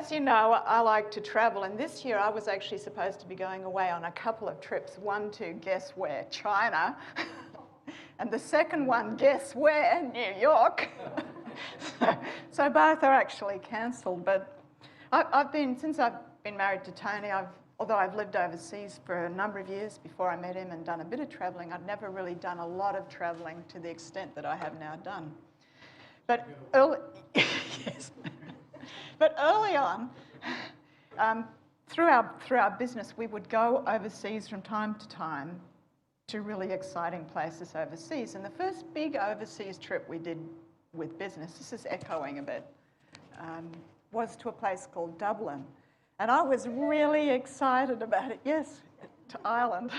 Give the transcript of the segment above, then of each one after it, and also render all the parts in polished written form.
as you know, I like to travel, and this year I was actually supposed to be going away on a couple of trips. One to, guess where, China, and the second one, guess where, New York. So both are actually cancelled, but since I've been married to Tony, although I've lived overseas for a number of years before I met him and done a bit of travelling, I'd never really done a lot of travelling to the extent that I have now done. But yes. But early on, through our business, we would go overseas from time to time to really exciting places overseas. And the first big overseas trip we did with business, this is echoing a bit, was to a place called Dublin. And I was really excited about it. Yes, to Ireland.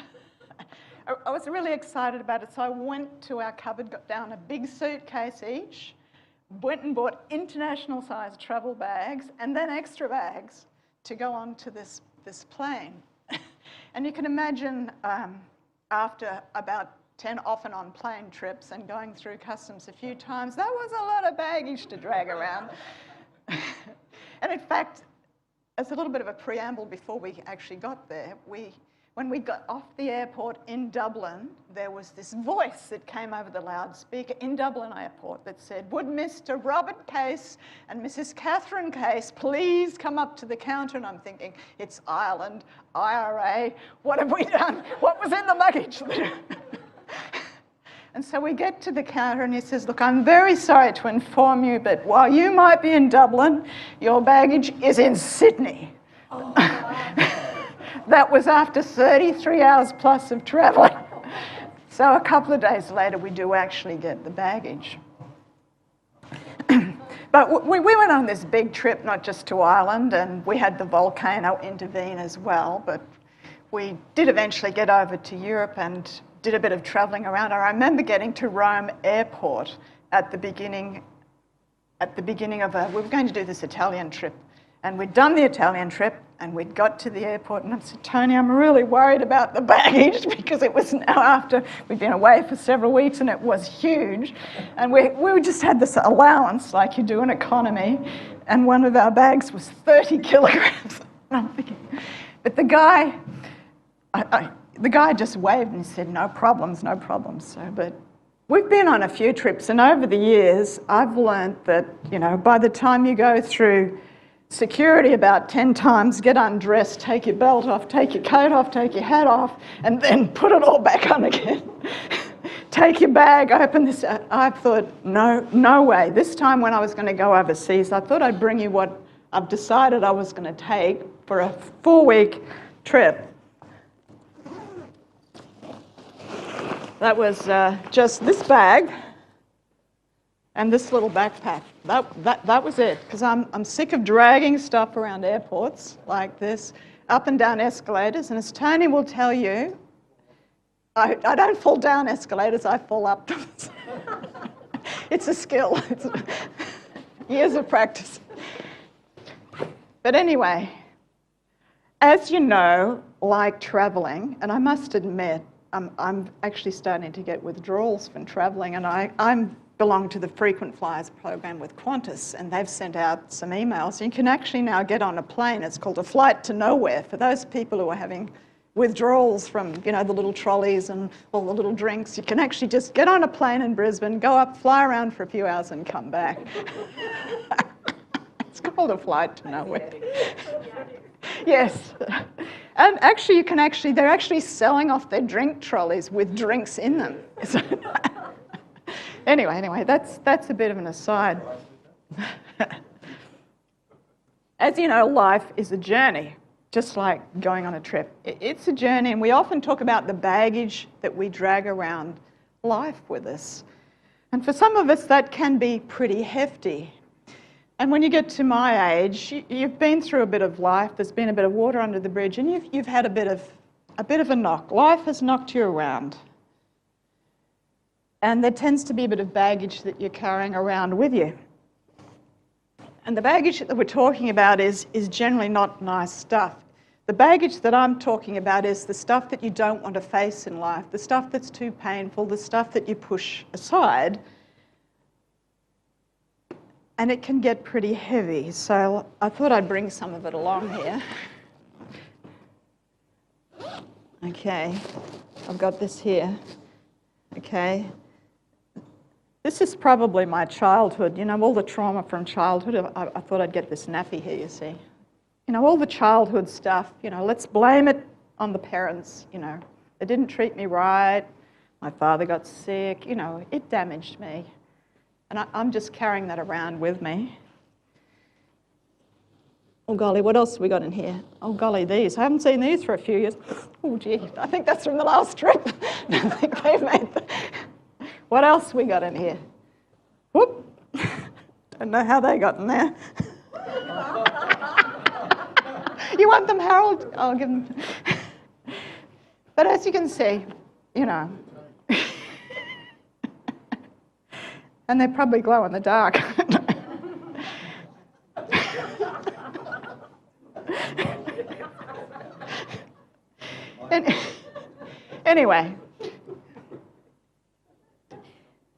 I was really excited about it. So I went to our cupboard, got down a big suitcase each, went and bought international sized travel bags and then extra bags to go on to this plane. And you can imagine after about 10 off and on plane trips and going through customs a few times, that was a lot of baggage to drag around. And in fact, as a little bit of a preamble before we actually got there, when we got off the airport in Dublin, there was this voice that came over the loudspeaker in Dublin Airport that said, "Would Mr. Robert Case and Mrs. Catherine Case please come up to the counter?" And I'm thinking, it's Ireland, IRA, what have we done? What was in the luggage? And so we get to the counter and he says, "Look, I'm very sorry to inform you, but while you might be in Dublin, your baggage is in Sydney." Oh. That was after 33 hours plus of travelling. So a couple of days later, we do actually get the baggage. But we went on this big trip, not just to Ireland, and we had the volcano intervene as well, but we did eventually get over to Europe and did a bit of travelling around. I remember getting to Rome Airport at the beginning of we were going to do this Italian trip, and we'd done the Italian trip, and we'd got to the airport, and I said, "Tony, I'm really worried about the baggage," because it was now after we'd been away for several weeks, and it was huge, and we just had this allowance like you do in economy, and one of our bags was 30 kilograms. And I'm thinking, but the guy just waved and said, "No problems, no problems." So, but we've been on a few trips, and over the years, I've learned that, by the time you go through security about 10 times, get undressed, take your belt off, take your coat off, take your hat off, and then put it all back on again. Take your bag, open this. I thought, no way. This time when I was going to go overseas, I thought I'd bring you what I've decided I was going to take for a 4-week trip. That was just this bag and this little backpack. That was it, because I'm sick of dragging stuff around airports like this, up and down escalators, and as Tony will tell you, I don't fall down escalators, I fall up them. It's a skill. It's years of practice. But anyway, as you know, like travelling, and I must admit, I'm actually starting to get withdrawals from travelling, and I belong to the frequent flyers program with Qantas, and they've sent out some emails. You can actually now get on a plane. It's called a flight to nowhere for those people who are having withdrawals from, the little trolleys and all the little drinks. You can actually just get on a plane in Brisbane, go up, fly around for a few hours and come back. It's called a flight to nowhere. Yes. And actually, they're actually selling off their drink trolleys with drinks in them. Anyway, that's a bit of an aside. As you know, life is a journey, just like going on a trip. It's a journey, and we often talk about the baggage that we drag around life with us. And for some of us, that can be pretty hefty. And when you get to my age, you've been through a bit of life, there's been a bit of water under the bridge, and you've had a bit of a knock. Life has knocked you around. And there tends to be a bit of baggage that you're carrying around with you. And the baggage that we're talking about is generally not nice stuff. The baggage that I'm talking about is the stuff that you don't want to face in life, the stuff that's too painful, the stuff that you push aside. and it can get pretty heavy. So I thought I'd bring some of it along here. Okay, I've got this here. Okay. This is probably my childhood, you know, all the trauma from childhood. I thought I'd get this nappy here, you see. You know, all the childhood stuff, you know, let's blame it on the parents, you know. They didn't treat me right, my father got sick, you know, it damaged me. And I'm just carrying that around with me. Oh golly, what else have we got in here? Oh golly, these. I haven't seen these for a few years. Oh gee, I think that's from the last trip. I think they've made What else we got in here? Whoop. Don't know how they got in there. You want them, Harold? I'll give them. But as you can see, you know, and they probably glow in the dark. Anyway,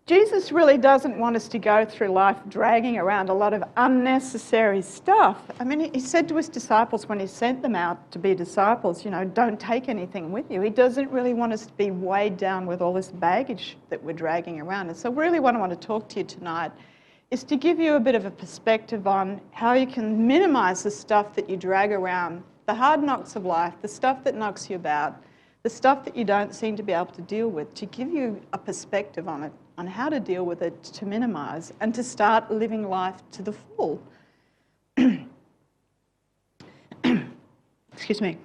Jesus really doesn't want us to go through life dragging around a lot of unnecessary stuff. I mean, he said to his disciples when he sent them out to be disciples, you know, don't take anything with you. He doesn't really want us to be weighed down with all this baggage that we're dragging around. And so really what I want to talk to you tonight is to give you a bit of a perspective on how you can minimize the stuff that you drag around, the hard knocks of life, the stuff that knocks you about, the stuff that you don't seem to be able to deal with, to give you a perspective on it, on how to deal with it, to minimize, and to start living life to the full. Excuse me.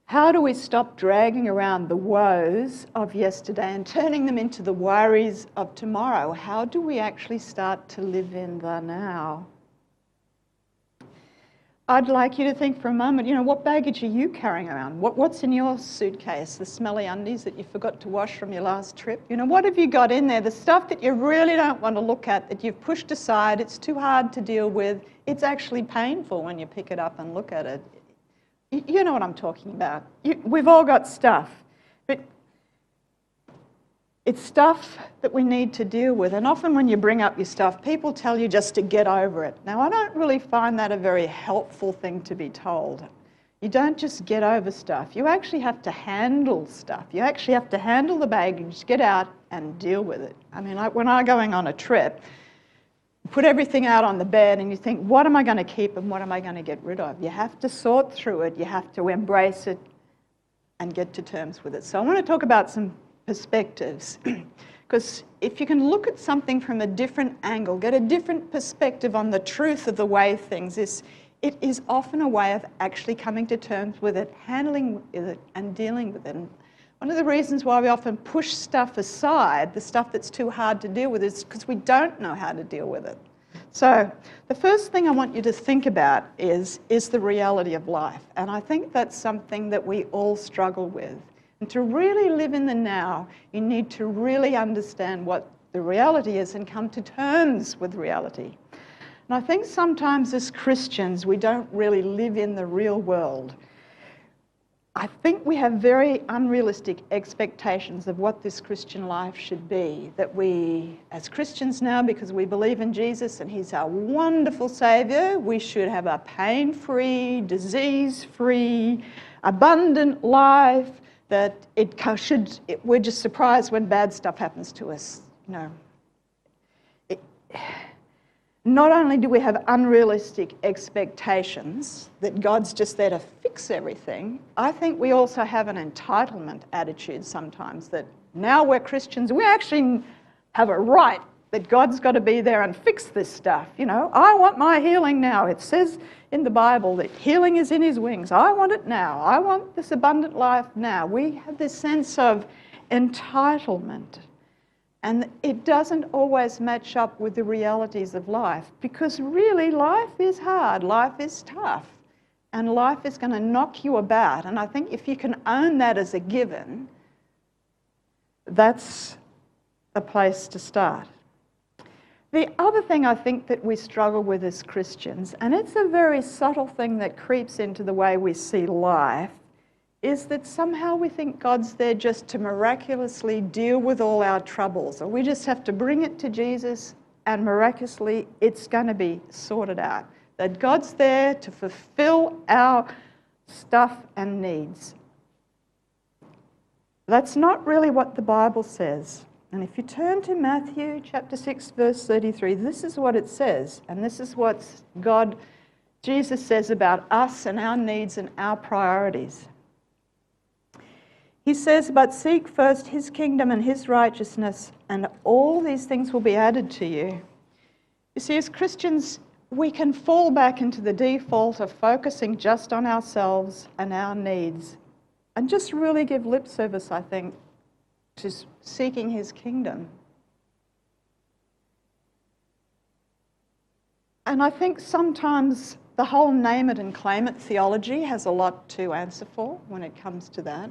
How do we stop dragging around the woes of yesterday and turning them into the worries of tomorrow? How do we actually start to live in the now? I'd like you to think for a moment, you know, what baggage are you carrying around? What's in your suitcase? The smelly undies that you forgot to wash from your last trip? You know, what have you got in there? The stuff that you really don't want to look at, that you've pushed aside, it's too hard to deal with. It's actually painful when you pick it up and look at it. You know what I'm talking about. We've all got stuff. But it's stuff that we need to deal with. And often when you bring up your stuff, people tell you just to get over it. Now, I don't really find that a very helpful thing to be told. You don't just get over stuff. You actually have to handle stuff. You actually have to handle the baggage, get out and deal with it. I mean, when I'm going on a trip, put everything out on the bed and you think, what am I going to keep and what am I going to get rid of? You have to sort through it. You have to embrace it and get to terms with it. So I want to talk about some perspectives, because if you can look at something from a different angle, get a different perspective on the truth of the way things is, it is often a way of actually coming to terms with it, handling with it and dealing with it. And one of the reasons why we often push stuff aside, the stuff that's too hard to deal with, is because we don't know how to deal with it. So the first thing I want you to think about is the reality of life. And I think that's something that we all struggle with. And to really live in the now, you need to really understand what the reality is and come to terms with reality. And I think sometimes as Christians, we don't really live in the real world. I think we have very unrealistic expectations of what this Christian life should be. That we, as Christians now, because we believe in Jesus and He's our wonderful Saviour, we should have a pain-free, disease-free, abundant life. That we're just surprised when bad stuff happens to us. You know, not only do we have unrealistic expectations that God's just there to fix everything, I think we also have an entitlement attitude sometimes that now we're Christians, we actually have a right that God's got to be there and fix this stuff. You know, I want my healing now. It says in the Bible that healing is in His wings. I want it now. I want this abundant life now. We have this sense of entitlement. And it doesn't always match up with the realities of life, because really life is hard, life is tough, and life is going to knock you about. And I think if you can own that as a given, that's a place to start. The other thing I think that we struggle with as Christians, and it's a very subtle thing that creeps into the way we see life, is that somehow we think God's there just to miraculously deal with all our troubles, or we just have to bring it to Jesus and miraculously it's going to be sorted out. That God's there to fulfill our stuff and needs. That's not really what the Bible says. And if you turn to Matthew chapter 6, verse 33, this is what it says, and this is what Jesus says about us and our needs and our priorities. He says, "But seek first his kingdom and his righteousness, and all these things will be added to you." You see, as Christians, we can fall back into the default of focusing just on ourselves and our needs, and just really give lip service, I think, to seeking his kingdom. And I think sometimes the whole name it and claim it theology has a lot to answer for when it comes to that.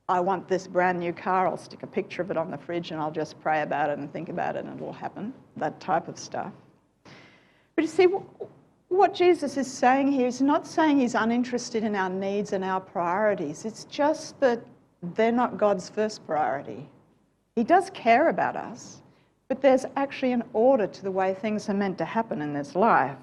I want this brand new car, I'll stick a picture of it on the fridge and I'll just pray about it and think about it and it'll happen, that type of stuff. But you see, what Jesus is saying here is not saying he's uninterested in our needs and our priorities. It's just that they're not God's first priority. He does care about us, but there's actually an order to the way things are meant to happen in this life.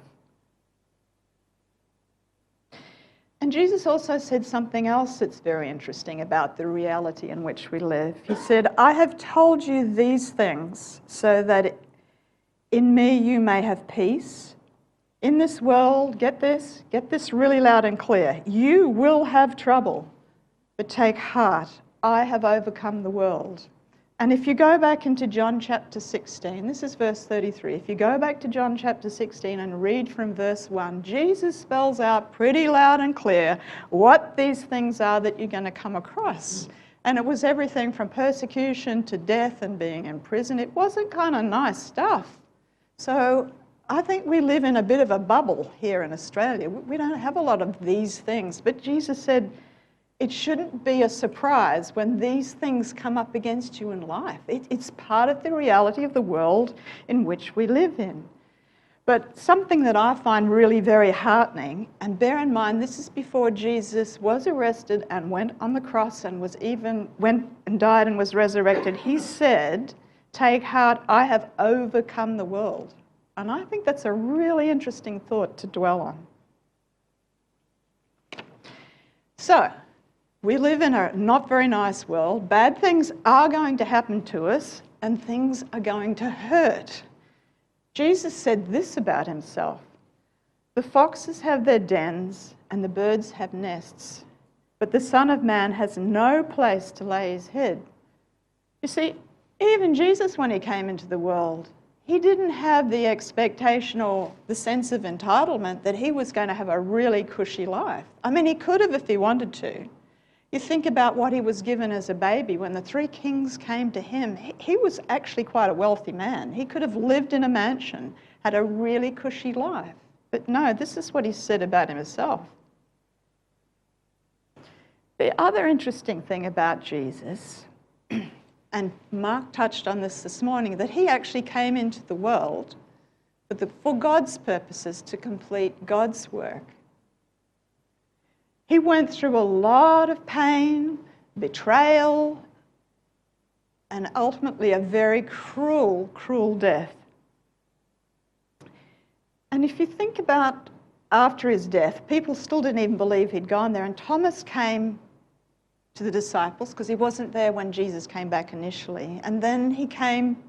And Jesus also said something else that's very interesting about the reality in which we live. He said, "I have told you these things so that in me you may have peace. In this world," get this really loud and clear, "you will have trouble, but take heart, I have overcome the world." And if you go back into John chapter 16, this is verse 33, if you go back to John chapter 16 and read from verse 1, Jesus spells out pretty loud and clear what these things are that you're going to come across. And it was everything from persecution to death and being in prison. It wasn't kind of nice stuff. So I think we live in a bit of a bubble here in Australia. We don't have a lot of these things. But Jesus said, it shouldn't be a surprise when these things come up against you in life. It's part of the reality of the world in which we live in. But something that I find really very heartening, and bear in mind this is before Jesus was arrested and went on the cross and went and died and was resurrected, he said, "Take heart, I have overcome the world." And I think that's a really interesting thought to dwell on. So, we live in a not very nice world. Bad things are going to happen to us and things are going to hurt. Jesus said this about himself: "The foxes have their dens and the birds have nests, but the Son of Man has no place to lay his head." You see, even Jesus, when he came into the world, he didn't have the expectation or the sense of entitlement that he was going to have a really cushy life. I mean, he could have if he wanted to. You think about what he was given as a baby. When the three kings came to him, he was actually quite a wealthy man. He could have lived in a mansion, had a really cushy life. But no, this is what he said about himself. The other interesting thing about Jesus, and Mark touched on this morning, that he actually came into the world for God's purposes, to complete God's work. He went through a lot of pain, betrayal, and ultimately a very cruel, cruel death. And if you think about after his death, people still didn't even believe he'd gone there. And Thomas came to the disciples because he wasn't there when Jesus came back initially. And then he came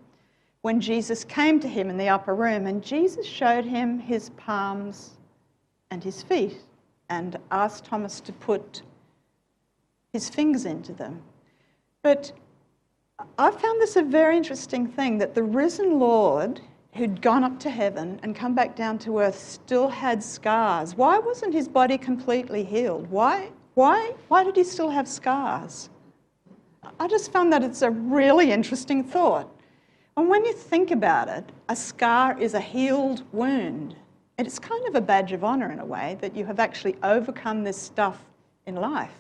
when Jesus came to him in the upper room, and Jesus showed him his palms and his feet, and asked Thomas to put his fingers into them. But I found this a very interesting thing, that the risen Lord, who'd gone up to heaven and come back down to earth, still had scars. Why wasn't his body completely healed? Why did he still have scars? I just found that it's a really interesting thought. And when you think about it, a scar is a healed wound. And it's kind of a badge of honour in a way that you have actually overcome this stuff in life.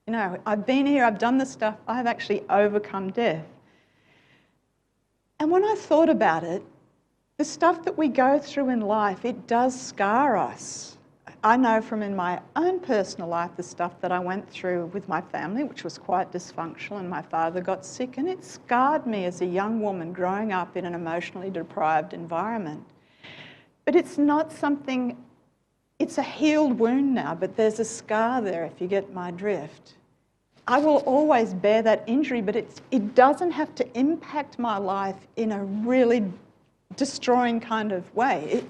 You know, I've been here, I've done this stuff, I have actually overcome death. And when I thought about it, the stuff that we go through in life, it does scar us. I know from in my own personal life the stuff that I went through with my family, which was quite dysfunctional, and my father got sick, and it scarred me as a young woman growing up in an emotionally deprived environment. But it's not something, it's a healed wound now, but there's a scar there, if you get my drift. I will always bear that injury, but it doesn't have to impact my life in a really destroying kind of way.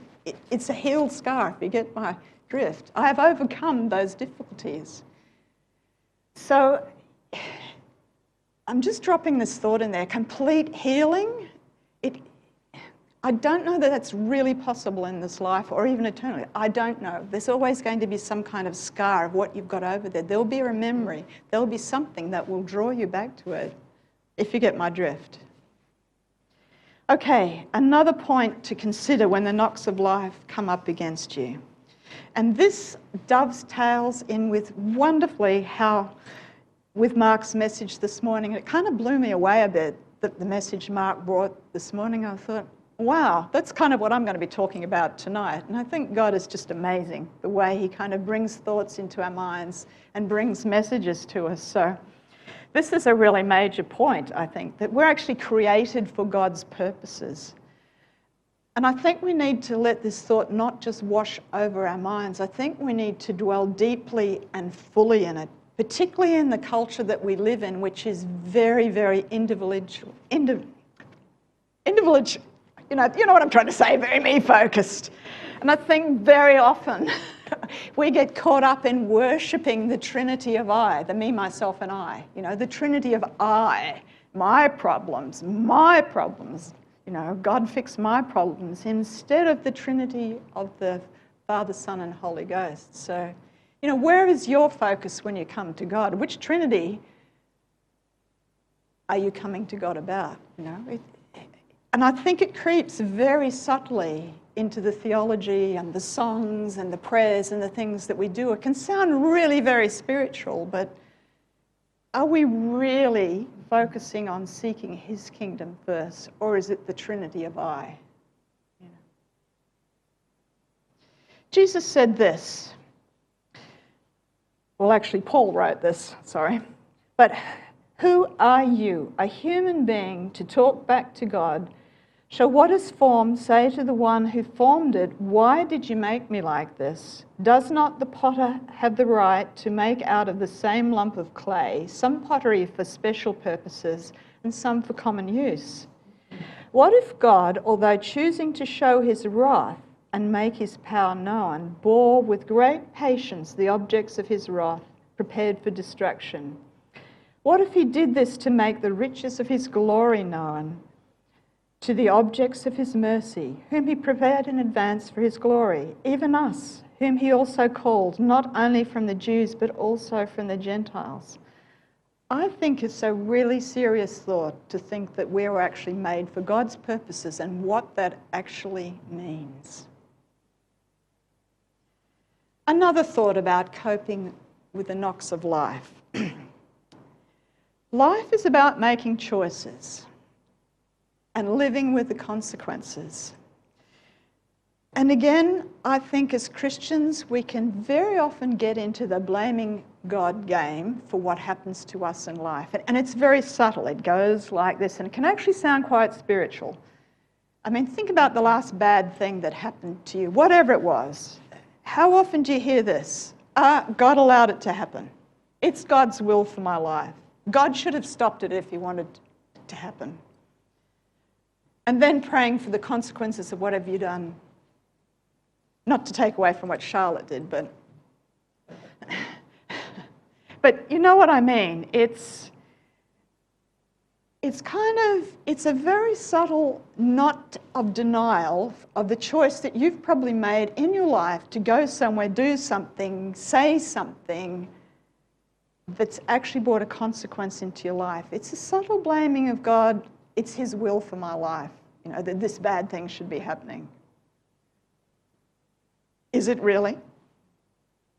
It's a healed scar, if you get my drift. I have overcome those difficulties. So I'm just dropping this thought in there. Complete healing, I don't know that that's really possible in this life or even eternally. I don't know. There's always going to be some kind of scar of what you've got over there. There'll be a memory. There'll be something that will draw you back to it, if you get my drift. Okay, another point to consider when the knocks of life come up against you. And this dovetails in with wonderfully how, with Mark's message this morning, it kind of blew me away a bit, that the message Mark brought this morning. I thought, wow, that's kind of what I'm going to be talking about tonight. And I think God is just amazing, the way he kind of brings thoughts into our minds and brings messages to us. So this is a really major point, I think, that we're actually created for God's purposes. And I think we need to let this thought not just wash over our minds. I think we need to dwell deeply and fully in it, particularly in the culture that we live in, which is very, very individual. You know what I'm trying to say, very me-focused. And I think very often we get caught up in worshipping the Trinity of I, the me, myself, and I. You know, the Trinity of I, my problems, God fix my problems, instead of the Trinity of the Father, Son, and Holy Ghost. So, where is your focus when you come to God? Which Trinity are you coming to God about? And I think it creeps very subtly into the theology and the songs and the prayers and the things that we do. It can sound really very spiritual, but are we really focusing on seeking his kingdom first, or is it the Trinity of I? Jesus said this. Well, actually, Paul wrote this, sorry. But who are you, a human being, to talk back to God? Shall what is formed say to the one who formed it, why did you make me like this? Does not the potter have the right to make out of the same lump of clay some pottery for special purposes and some for common use? What if God, although choosing to show his wrath and make his power known, bore with great patience the objects of his wrath prepared for destruction? What if he did this to make the riches of his glory known to the objects of his mercy, whom he prepared in advance for his glory, even us, whom he also called, not only from the Jews, but also from the Gentiles? I think it's a really serious thought to think that we were actually made for God's purposes and what that actually means. Another thought about coping with the knocks of life. Life is about making choices and living with the consequences. And again, I think as Christians, we can very often get into the blaming God game for what happens to us in life. And it's very subtle. It goes like this, and it can actually sound quite spiritual. I mean, think about the last bad thing that happened to you, whatever it was. How often do you hear this? God allowed it to happen. It's God's will for my life. God should have stopped it if he wanted it to happen. And then praying for the consequences of what have you done. Not to take away from what Charlotte did, but you know what I mean. It's a very subtle knot of denial of the choice that you've probably made in your life to go somewhere, do something, say something that's actually brought a consequence into your life. It's a subtle blaming of God. It's his will for my life, that this bad thing should be happening. Is it really?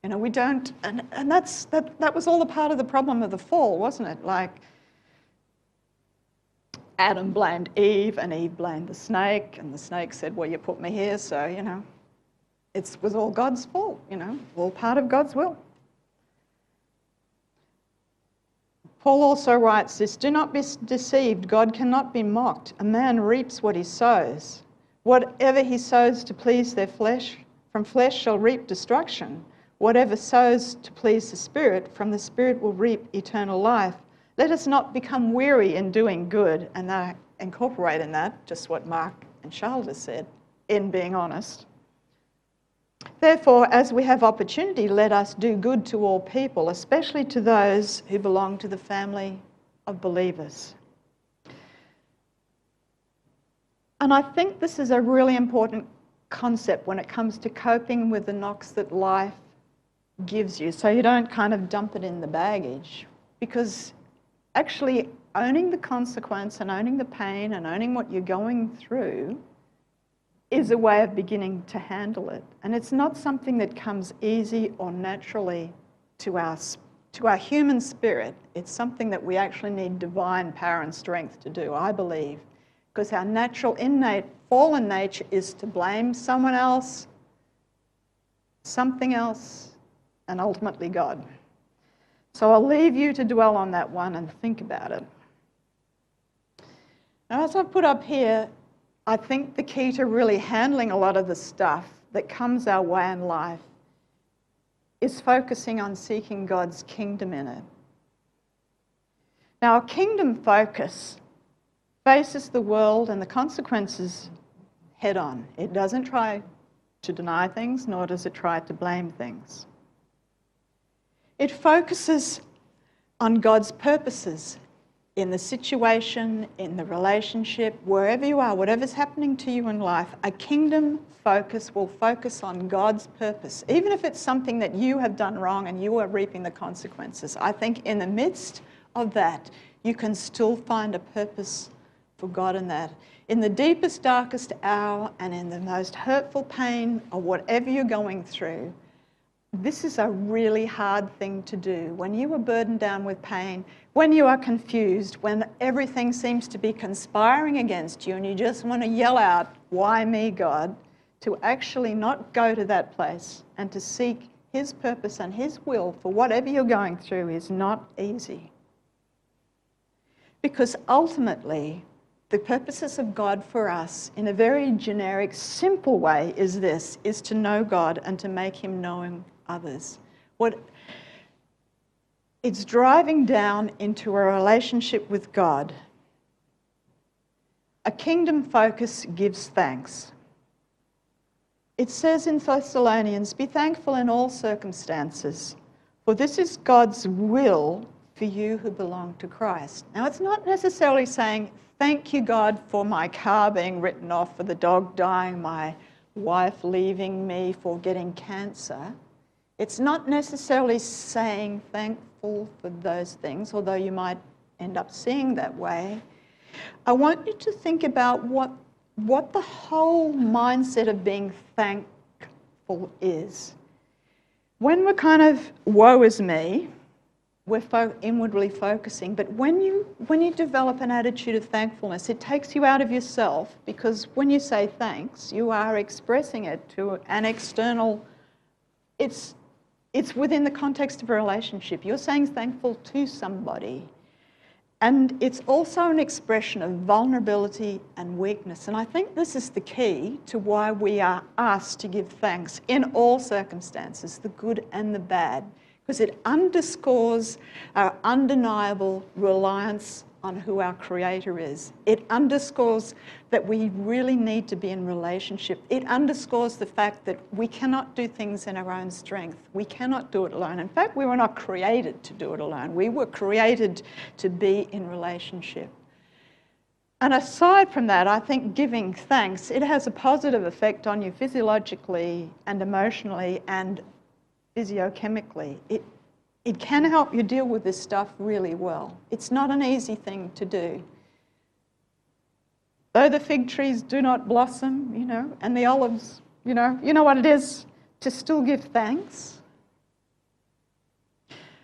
We don't, and that was all a part of the problem of the fall, wasn't it? Like, Adam blamed Eve, and Eve blamed the snake, and the snake said, well, you put me here, so, it was all God's fault, all part of God's will. Paul also writes this, "Do not be deceived, God cannot be mocked. A man reaps what he sows. Whatever he sows to please their flesh, from flesh shall reap destruction. Whatever sows to please the Spirit, from the Spirit will reap eternal life. Let us not become weary in doing good." And I incorporate in that just what Mark and Charles has said, in being honest. "Therefore, as we have opportunity, let us do good to all people, especially to those who belong to the family of believers." And I think this is a really important concept when it comes to coping with the knocks that life gives you, so you don't kind of dump it in the baggage. Because actually owning the consequence and owning the pain and owning what you're going through is a way of beginning to handle it. And it's not something that comes easy or naturally to our human spirit. It's something that we actually need divine power and strength to do, I believe. Because our natural, innate, fallen nature is to blame someone else, something else, and ultimately God. So I'll leave you to dwell on that one and think about it. Now, as I've put up here, I think the key to really handling a lot of the stuff that comes our way in life is focusing on seeking God's kingdom in it. Now, a kingdom focus faces the world and the consequences head on. It doesn't try to deny things, nor does it try to blame things. It focuses on God's purposes in the situation, in the relationship, wherever you are, whatever's happening to you in life. A kingdom focus will focus on God's purpose, even if it's something that you have done wrong and you are reaping the consequences. I think in the midst of that, you can still find a purpose for God in that. In the deepest, darkest hour and in the most hurtful pain or whatever you're going through, this is a really hard thing to do. When you are burdened down with pain, when you are confused, when everything seems to be conspiring against you and you just want to yell out, "Why me, God?" to actually not go to that place and to seek His purpose and His will for whatever you're going through is not easy. Because ultimately, the purposes of God for us, in a very generic, simple way, is to know God and to make Him known others. It's driving down into a relationship with God. A kingdom focus gives thanks. It says in Thessalonians, "Be thankful in all circumstances, for this is God's will for you who belong to Christ." Now, it's not necessarily saying, "Thank you, God, for my car being written off, for the dog dying, my wife leaving me, for getting cancer." It's not necessarily saying thankful for those things, although you might end up seeing that way. I want you to think about what the whole mindset of being thankful is. When we're kind of, woe is me, we're inwardly focusing, but when you develop an attitude of thankfulness, it takes you out of yourself, because when you say thanks, you are expressing it to an external, it's within the context of a relationship. You're saying thankful to somebody. And it's also an expression of vulnerability and weakness. And I think this is the key to why we are asked to give thanks in all circumstances, the good and the bad, because it underscores our undeniable reliance on who our Creator is. It underscores that we really need to be in relationship. It underscores the fact that we cannot do things in our own strength. We cannot do it alone. In fact, we were not created to do it alone. We were created to be in relationship. And aside from that, I think giving thanks, it has a positive effect on you physiologically and emotionally and physiochemically. It can help you deal with this stuff really well. It's not an easy thing to do. Though the fig trees do not blossom, and the olives, you know what it is to still give thanks.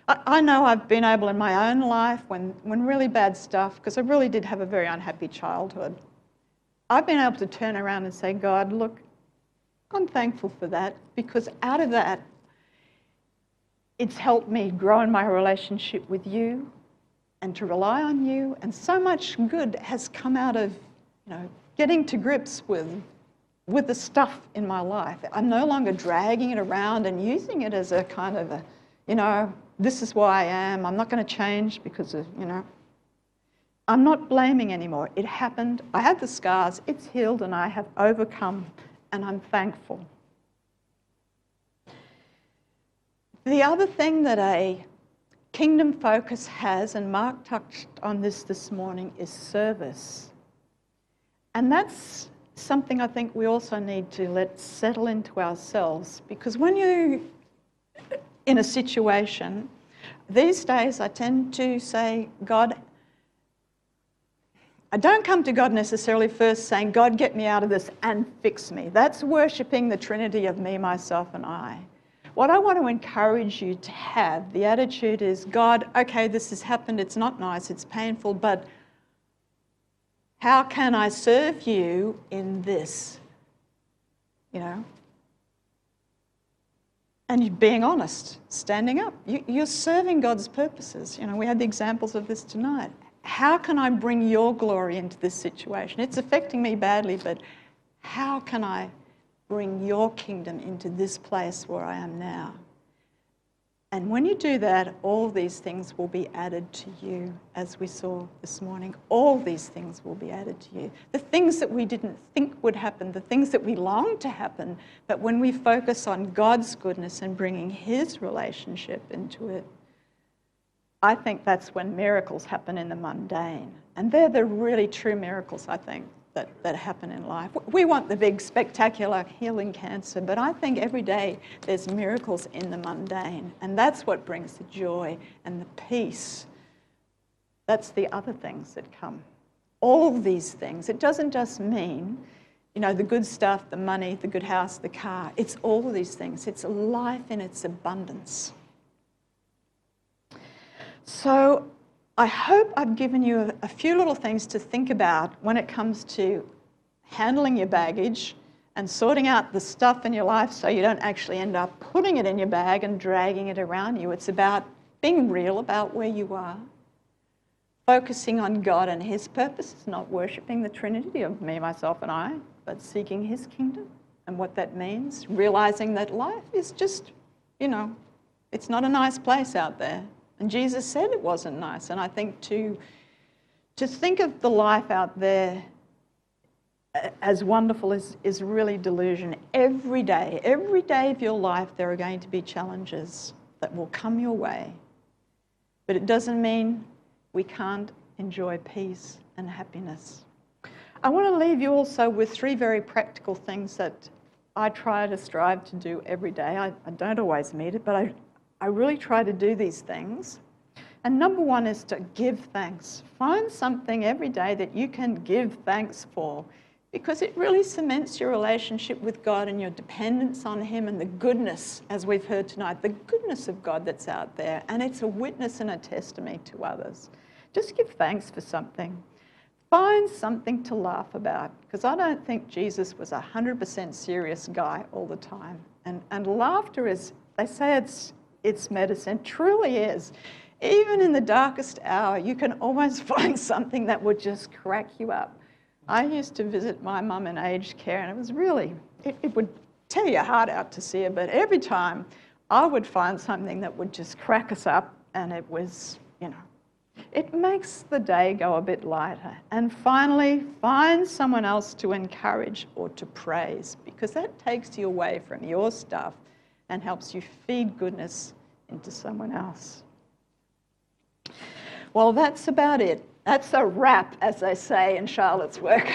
I know I've been able in my own life when really bad stuff, because I really did have a very unhappy childhood, I've been able to turn around and say, "God, look, I'm thankful for that, because out of that, it's helped me grow in my relationship with you and to rely on you. And so much good has come out of, getting to grips with the stuff in my life. I'm no longer dragging it around and using it as a kind of a, this is why I am. I'm not going to change because of, I'm not blaming anymore. It happened. I had the scars. It's healed, and I have overcome, and I'm thankful. The other thing that a kingdom focus has, and Mark touched on this morning, is service. And that's something I think we also need to let settle into ourselves, because when you're in a situation, these days I tend to say, God, I don't come to God necessarily first saying, God, get me out of this and fix me. That's worshipping the Trinity of me, myself, and I. What I want to encourage you to have, the attitude is, God, okay, this has happened, it's not nice, it's painful, but how can I serve you in this? And being honest, standing up. You're serving God's purposes. We had the examples of this tonight. How can I bring your glory into this situation? It's affecting me badly, but how can I bring your kingdom into this place where I am now? And when you do that, all these things will be added to you, as we saw this morning. All these things will be added to you. The things that we didn't think would happen, the things that we long to happen, but when we focus on God's goodness and bringing His relationship into it, I think that's when miracles happen in the mundane. And they're the really true miracles, I think, that happen in life. We want the big, spectacular healing cancer, but I think every day there's miracles in the mundane. And that's what brings the joy and the peace. That's the other things that come. All these things. It doesn't just mean, the good stuff, the money, the good house, the car. It's all of these things. It's life in its abundance. So I hope I've given you a few little things to think about when it comes to handling your baggage and sorting out the stuff in your life so you don't actually end up putting it in your bag and dragging it around you. It's about being real about where you are, focusing on God and His purposes, not worshipping the Trinity of me, myself, and I, but seeking His kingdom and what that means, realizing that life is just, it's not a nice place out there. And Jesus said it wasn't nice. And I think to think of the life out there as wonderful is really delusion. Every day of your life, there are going to be challenges that will come your way. But it doesn't mean we can't enjoy peace and happiness. I want to leave you also with 3 very practical things that I try to strive to do every day. I don't always meet it, but I really try to do these things. And number 1 is to give thanks. Find something every day that you can give thanks for, because it really cements your relationship with God and your dependence on Him and the goodness, as we've heard tonight, the goodness of God that's out there. And it's a witness and a testimony to others. Just give thanks for something. Find something to laugh about, because I don't think Jesus was a 100% serious guy all the time. And laughter is, they say it's medicine, truly is. Even in the darkest hour, you can almost find something that would just crack you up. I used to visit my mum in aged care, and it was really, it would tear your heart out to see her, but every time I would find something that would just crack us up, and it was, it makes the day go a bit lighter. And finally, find someone else to encourage or to praise, because that takes you away from your stuff and helps you feed goodness into someone else. Well, that's about it. That's a wrap, as they say in Charlotte's work.